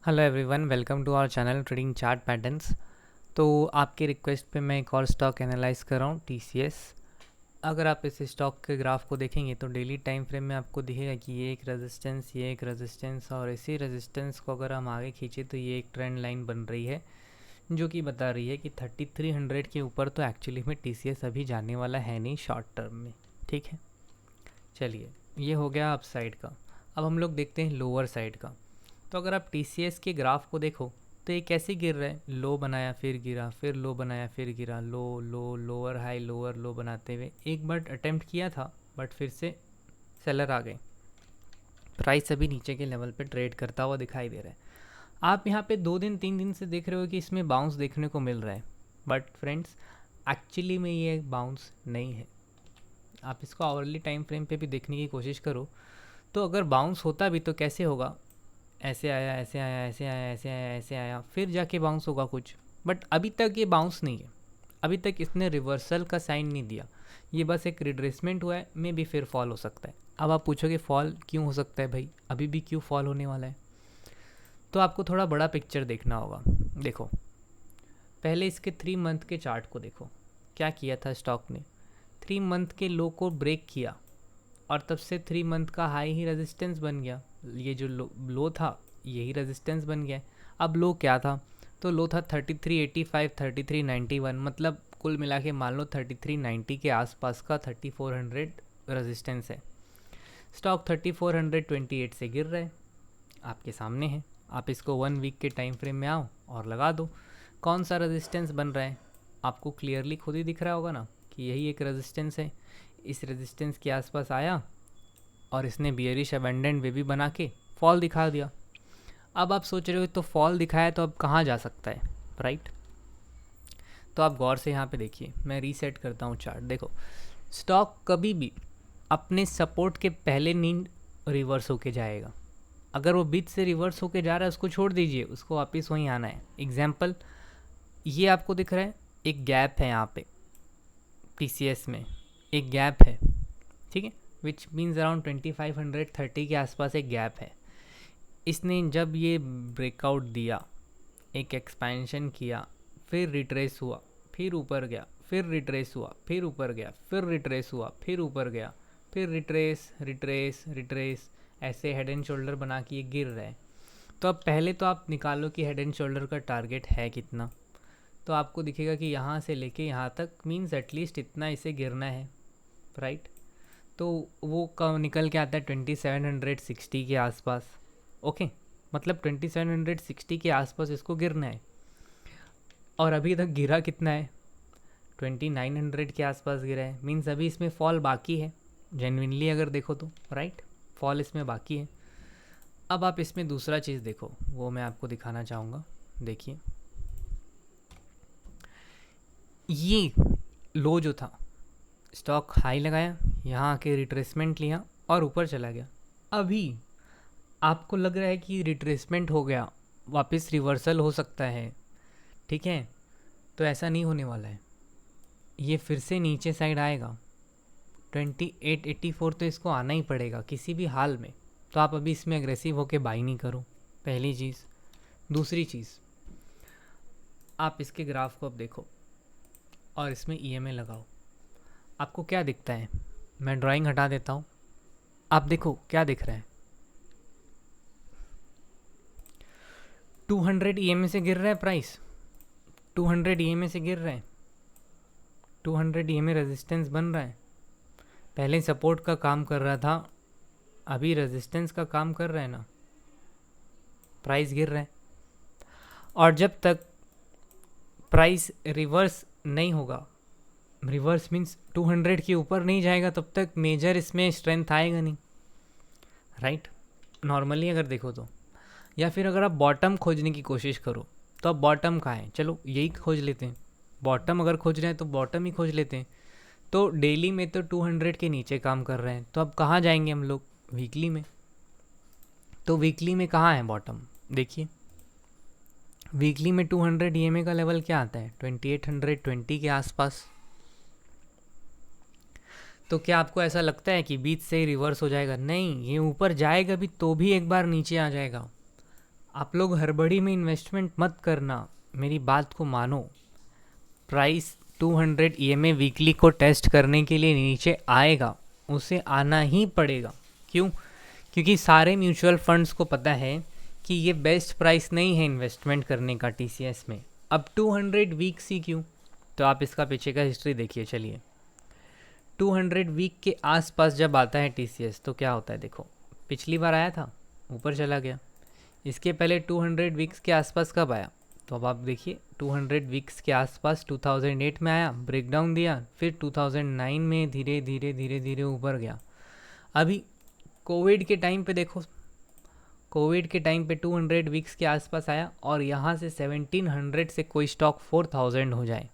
Hello everyone, welcome to our channel trading chart patterns. तो आपकी request पे मैं एक और स्टॉक एनालाइज कर रहा हूँ, टीसीएस। अगर आप इस स्टॉक के ग्राफ को देखेंगे तो डेली टाइम फ्रेम में आपको दिखेगा कि ये एक रेजिस्टेंस और इसी रेजिस्टेंस को अगर हम आगे खींचे तो ये एक ट्रेंड लाइन बन रही है जो कि बता रही है कि 3300 के ऊपर तो एक्चुअली में टीसीएस अभी जाने वाला है नहीं शॉर्ट टर्म में। ठीक है, चलिए, ये हो गया अप साइड का। अब हम लोग देखते हैं लोअर साइड का। तो अगर आप टीसीएस के ग्राफ को देखो तो ये कैसे गिर रहा है, लो बनाया फिर गिरा, फिर लो बनाया फिर गिरा, low low lower high lower low बनाते हुए एक बार अटेम्प्ट किया था, बट फिर से सेलर आ गए। प्राइस अभी नीचे के लेवल पे ट्रेड करता हुआ दिखाई दे रहा है। आप यहाँ पे 2 दिन 3 दिन से देख रहे हो कि इसमें बाउंस देखने को मिल रहा है, बट फ्रेंड्स एक्चुअली में ये बाउंस नहीं है। आप इसको आवरली टाइम फ्रेम पे भी देखने की कोशिश करो तो अगर बाउंस होता भी तो कैसे होगा, ऐसे आया ऐसे आया ऐसे आया ऐसे आया ऐसे आया फिर जाके बाउंस होगा कुछ। बट अभी तक ये बाउंस नहीं है, अभी तक इसने रिवर्सल का साइन नहीं दिया। ये बस एक रिट्रेसमेंट हुआ है, मे भी फिर फॉल हो सकता है। अब आप पूछोगे फॉल क्यों हो सकता है भाई, अभी भी क्यों फॉल होने वाला है? तो आपको थोड़ा बड़ा पिक्चर देखना होगा। देखो, पहले इसके 3 मंथ के चार्ट को देखो, क्या किया था स्टॉक ने। 3 मंथ के लो को ब्रेक किया और तब से 3 मंथ का हाई ही रेजिस्टेंस बन गया। ये जो लो था यही रेजिस्टेंस बन गया। अब लो क्या था, तो लो था 3385 3391, मतलब कुल मिला के मान लो 3390 के आसपास का 3400 रेजिस्टेंस है। स्टॉक 3428 से गिर रहा है, आपके सामने है। आप इसको 1 वीक के टाइम फ्रेम में आओ और लगा दो, कौन सा रेजिस्टेंस बन रहा है आपको क्लियरली खुद ही दिख रहा होगा ना कि यही एक रेजिस्टेंस है। इस रेजिस्टेंस के आसपास आया और इसने बियरिश अबेंडेंट वे भी बना के फॉल दिखा दिया। अब आप सोच रहे हो तो फॉल दिखाया तो अब कहाँ जा सकता है, राइट? तो आप गौर से यहाँ पे देखिए, मैं रीसेट करता हूँ चार्ट। देखो, स्टॉक कभी भी अपने सपोर्ट के पहले नहीं रिवर्स होके जाएगा। अगर वो बीच से रिवर्स होके जा रहा है उसको छोड़ दीजिए, उसको वापस वहीं आना है। एग्जाम्पल ये आपको दिख रहा है, एक गैप है यहाँ पे टीसीएस में, एक गैप है, ठीक है, विच मीन्स अराउंड 2530 के आसपास एक गैप है। इसने जब ये ब्रेकआउट दिया, एक एक्सपेंशन किया, फिर रिट्रेस हुआ, फिर ऊपर गया, फिर रिट्रेस हुआ, फिर ऊपर गया, फिर रिट्रेस हुआ, फिर ऊपर गया, फिर रिट्रेस रिट्रेस रिट्रेस, ऐसे हेड एंड शोल्डर बना के ये गिर रहा है। तो अब पहले तो आप निकालो कि हेड एंड शोल्डर का टारगेट है कितना। तो आपको दिखेगा कि यहाँ से लेके यहाँ तक मीन्स एटलीस्ट इतना इसे गिरना है, राइट? तो वो कब निकल के आता है 2760 के आसपास। ओके, मतलब 2760 के आसपास इसको गिरना है। और अभी तक गिरा कितना है, 2900 के आसपास गिरा है। मीन्स अभी इसमें फॉल बाकी है, जेन्युइनली अगर देखो तो, राइट? फॉल इसमें बाकी है। अब आप इसमें दूसरा चीज़ देखो, वो मैं आपको दिखाना चाहूँगा। देखिए, ये लो जो था, स्टॉक हाई लगाया, यहाँ आके रिट्रेसमेंट लिया और ऊपर चला गया। अभी आपको लग रहा है कि रिट्रेसमेंट हो गया, वापस रिवर्सल हो सकता है, ठीक है? तो ऐसा नहीं होने वाला है, ये फिर से नीचे साइड आएगा। 2884 तो इसको आना ही पड़ेगा किसी भी हाल में। तो आप अभी इसमें अग्रेसिव होके बाई नहीं करो, पहली चीज़। दूसरी चीज़, आप इसके ग्राफ को अब देखो और इसमें ईएमए लगाओ। आपको क्या दिखता है? मैं ड्राइंग हटा देता हूँ, आप देखो क्या दिख रहा है। 200 ईएमए से गिर रहा है प्राइस, 200 ईएमए से गिर रहा है, 200 ईएमए रेजिस्टेंस बन रहा है। पहले सपोर्ट का काम कर रहा था, अभी रेजिस्टेंस का काम कर रहा है ना, प्राइस गिर रहा है। और जब तक प्राइस रिवर्स नहीं होगा, रिवर्स मीन्स 200 के ऊपर नहीं जाएगा, तब तक मेजर इसमें स्ट्रेंथ आएगा नहीं, राइट? नॉर्मली अगर देखो तो, या फिर अगर आप बॉटम खोजने की कोशिश करो तो अब बॉटम कहाँ है, चलो यही खोज लेते हैं। बॉटम अगर खोज रहे हैं तो बॉटम ही खोज लेते हैं। तो डेली में तो 200 के नीचे काम कर रहे हैं, तो अब कहाँ जाएंगे हम लोग? वीकली में। तो वीकली में कहाँ है बॉटम? देखिए, वीकली में 200 ईएमए का लेवल क्या आता है, 2820 के आसपास। तो क्या आपको ऐसा लगता है कि बीच से ही रिवर्स हो जाएगा? नहीं, ये ऊपर जाएगा भी तो भी एक बार नीचे आ जाएगा। आप लोग हड़बड़ी में इन्वेस्टमेंट मत करना, मेरी बात को मानो। प्राइस 200 EMA वीकली को टेस्ट करने के लिए नीचे आएगा, उसे आना ही पड़ेगा। क्यों? क्योंकि सारे म्यूचुअल फंड्स को पता है कि ये बेस्ट प्राइस नहीं है इन्वेस्टमेंट करने का TCS में। अब 200 वीक्स ही क्यों? तो आप इसका पीछे का हिस्ट्री देखिए। चलिए, 200 वीक के आसपास जब आता है TCS तो क्या होता है देखो। पिछली बार आया था, ऊपर चला गया। इसके पहले 200 वीक्स के आसपास कब आया? तो अब आप देखिए, 200 वीक्स के आसपास 2008 में आया, ब्रेकडाउन दिया, फिर 2009 में धीरे धीरे धीरे धीरे ऊपर गया। अभी कोविड के टाइम पे देखो, कोविड के टाइम पे 200 वीक्स के आसपास आया और यहाँ से 1700 से कोई स्टॉक 4000 हो जाए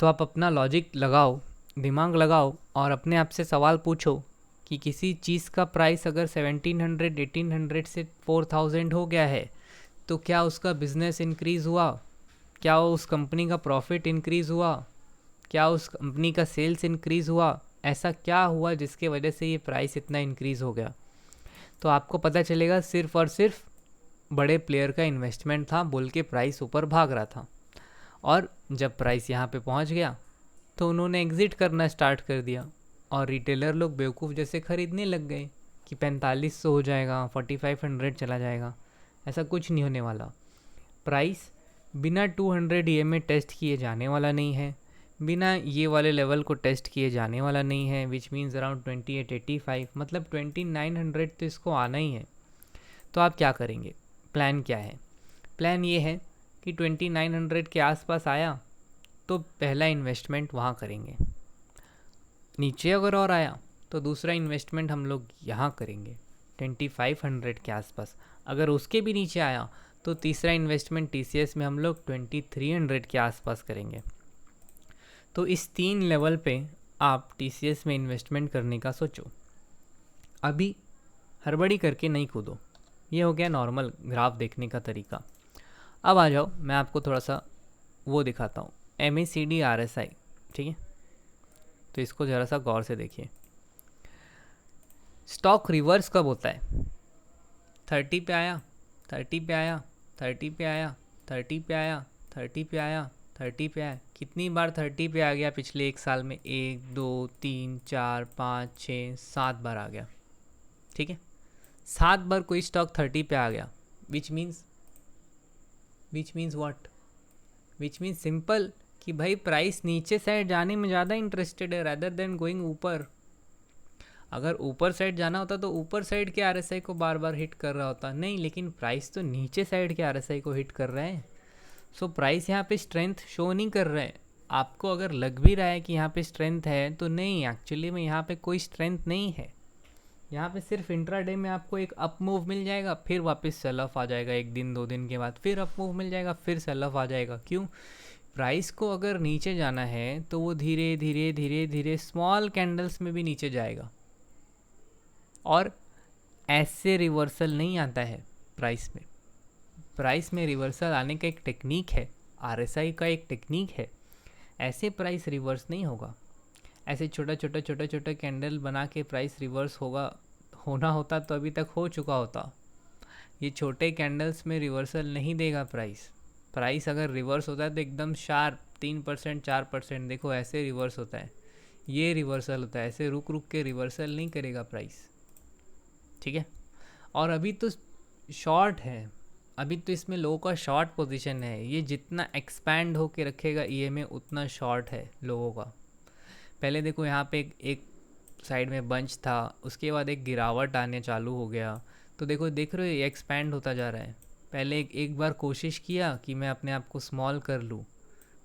तो आप अपना लॉजिक लगाओ, दिमाग लगाओ और अपने आप से सवाल पूछो कि किसी चीज़ का प्राइस अगर 1700 1800 से 4000 हो गया है तो क्या उसका बिजनेस इंक्रीज़ हुआ? क्या उस कंपनी का प्रॉफिट इंक्रीज़ हुआ? क्या उस कंपनी का सेल्स इंक्रीज़ हुआ? ऐसा क्या हुआ जिसके वजह से ये प्राइस इतना इंक्रीज़ हो गया? तो आपको पता चलेगा सिर्फ और सिर्फ बड़े प्लेयर का इन्वेस्टमेंट था बोल के प्राइस ऊपर भाग रहा था। और जब प्राइस यहाँ पे पहुँच गया तो उन्होंने एग्ज़िट करना स्टार्ट कर दिया और रिटेलर लोग बेवकूफ़ जैसे ख़रीदने लग गए कि 4500 हो जाएगा, 4500 चला जाएगा। ऐसा कुछ नहीं होने वाला। प्राइस बिना 200 EMA टेस्ट किए जाने वाला नहीं है, बिना ये वाले लेवल को टेस्ट किए जाने वाला नहीं है, विच मीन्स अराउंड 2885, मतलब 2900 तो इसको आना ही है। तो आप क्या करेंगे? प्लान क्या है? प्लान ये है कि 2900 के आसपास आया तो पहला इन्वेस्टमेंट वहाँ करेंगे, नीचे अगर और आया तो दूसरा इन्वेस्टमेंट हम लोग यहाँ करेंगे 2500 के आसपास। अगर उसके भी नीचे आया तो तीसरा इन्वेस्टमेंट TCS में हम लोग 2300 के आसपास करेंगे। तो इस 3 लेवल पे आप TCS में इन्वेस्टमेंट करने का सोचो। अभी हड़बड़ी करके नहीं कूदो। ये हो गया नॉर्मल ग्राफ देखने का तरीका। अब आ जाओ, मैं आपको थोड़ा सा वो दिखाता हूँ, MACD RSI, ठीक है? तो इसको ज़रा सा गौर से देखिए। स्टॉक रिवर्स कब होता है? 30 पे आया, 30 पे आया, 30 पे आया, 30 पे आया, 30 पे आया, 30 पे आया। कितनी बार 30 पे आ गया पिछले एक साल में? 1 2 3 4 5 6 7 बार आ गया, ठीक है? 7 बार कोई स्टॉक 30 पे आ गया, which means what? Which means simple कि भाई प्राइस नीचे साइड जाने में ज़्यादा इंटरेस्टेड है रैदर देन गोइंग ऊपर। अगर ऊपर साइड जाना होता तो ऊपर साइड के RSI को बार बार हिट कर रहा होता, नहीं, लेकिन प्राइस तो नीचे साइड के RSI को हिट कर रहे हैं। सो प्राइस यहाँ पे स्ट्रेंथ शो नहीं कर रहा है। आपको अगर लग भी रहा है कि यहाँ पे स्ट्रेंथ है तो नहीं, एक्चुअली में यहाँ पे कोई स्ट्रेंथ नहीं है। यहाँ पे सिर्फ इंट्राडे में आपको एक अप मूव मिल जाएगा, फिर वापस सेल ऑफ आ जाएगा, 1 दिन 2 दिन के बाद फिर अप मूव मिल जाएगा, फिर सेल ऑफ आ जाएगा। क्यों? प्राइस को अगर नीचे जाना है तो वो धीरे धीरे धीरे धीरे स्मॉल कैंडल्स में भी नीचे जाएगा और ऐसे रिवर्सल नहीं आता है प्राइस में। प्राइस में रिवर्सल आने का एक टेक्निक है, RSI का एक टेक्निक है। ऐसे प्राइस रिवर्स नहीं होगा। ऐसे छोटा छोटा छोटा छोटा कैंडल बना के प्राइस रिवर्स होना होता तो अभी तक हो चुका होता। ये छोटे कैंडल्स में रिवर्सल नहीं देगा प्राइस अगर रिवर्स होता है तो एकदम शार्प 3% 4%, देखो ऐसे रिवर्स होता है, ये रिवर्सल होता है। ऐसे रुक रुक के रिवर्सल नहीं करेगा प्राइस, ठीक है? और अभी तो शॉर्ट है, अभी तो इसमें लो का शॉर्ट पोजीशन है। ये जितना एक्सपैंड होके रखेगा EMA उतना शॉर्ट है लोगों का। पहले देखो यहाँ पे एक साइड में बंच था, उसके बाद एक गिरावट आने चालू हो गया, तो देख रहे हो ये एक्सपैंड होता जा रहा है। पहले एक बार कोशिश किया कि मैं अपने आप को स्मॉल कर लूँ,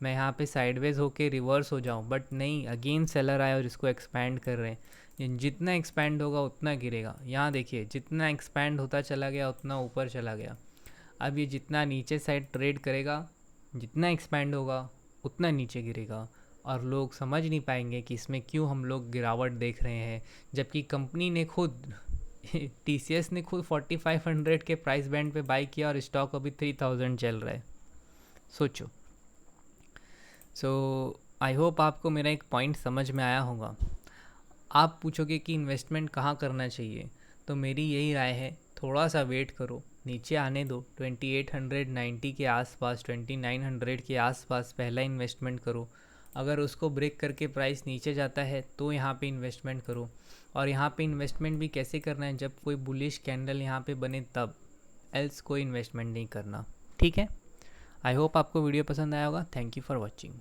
मैं यहाँ पे साइडवेज होके रिवर्स हो जाऊँ, बट नहीं, अगेन सेलर आए और इसको एक्सपैंड कर रहे हैं। जितना एक्सपैंड होगा उतना गिरेगा। यहाँ देखिए, जितना एक्सपैंड होता चला गया उतना ऊपर चला गया। अब ये जितना नीचे साइड ट्रेड करेगा, जितना एक्सपैंड होगा उतना नीचे गिरेगा और लोग समझ नहीं पाएंगे कि इसमें क्यों हम लोग गिरावट देख रहे हैं, जबकि कंपनी ने खुद TCS ने खुद 4500 के प्राइस बैंड पे बाई किया और स्टॉक अभी 3000 चल रहा है। सोचो। सो आई होप आपको मेरा एक पॉइंट समझ में आया होगा। आप पूछोगे कि इन्वेस्टमेंट कहाँ करना चाहिए, तो मेरी यही राय है, थोड़ा सा वेट करो, नीचे आने दो, 2890 के आसपास, 2900 के आसपास पहला इन्वेस्टमेंट करो। अगर उसको ब्रेक करके प्राइस नीचे जाता है तो यहाँ पे इन्वेस्टमेंट करो। और यहाँ पे इन्वेस्टमेंट भी कैसे करना है, जब कोई बुलिश कैंडल यहाँ पे बने तब, एल्स कोई इन्वेस्टमेंट नहीं करना। ठीक है, आई होप आपको वीडियो पसंद आया होगा। Thank you for watching.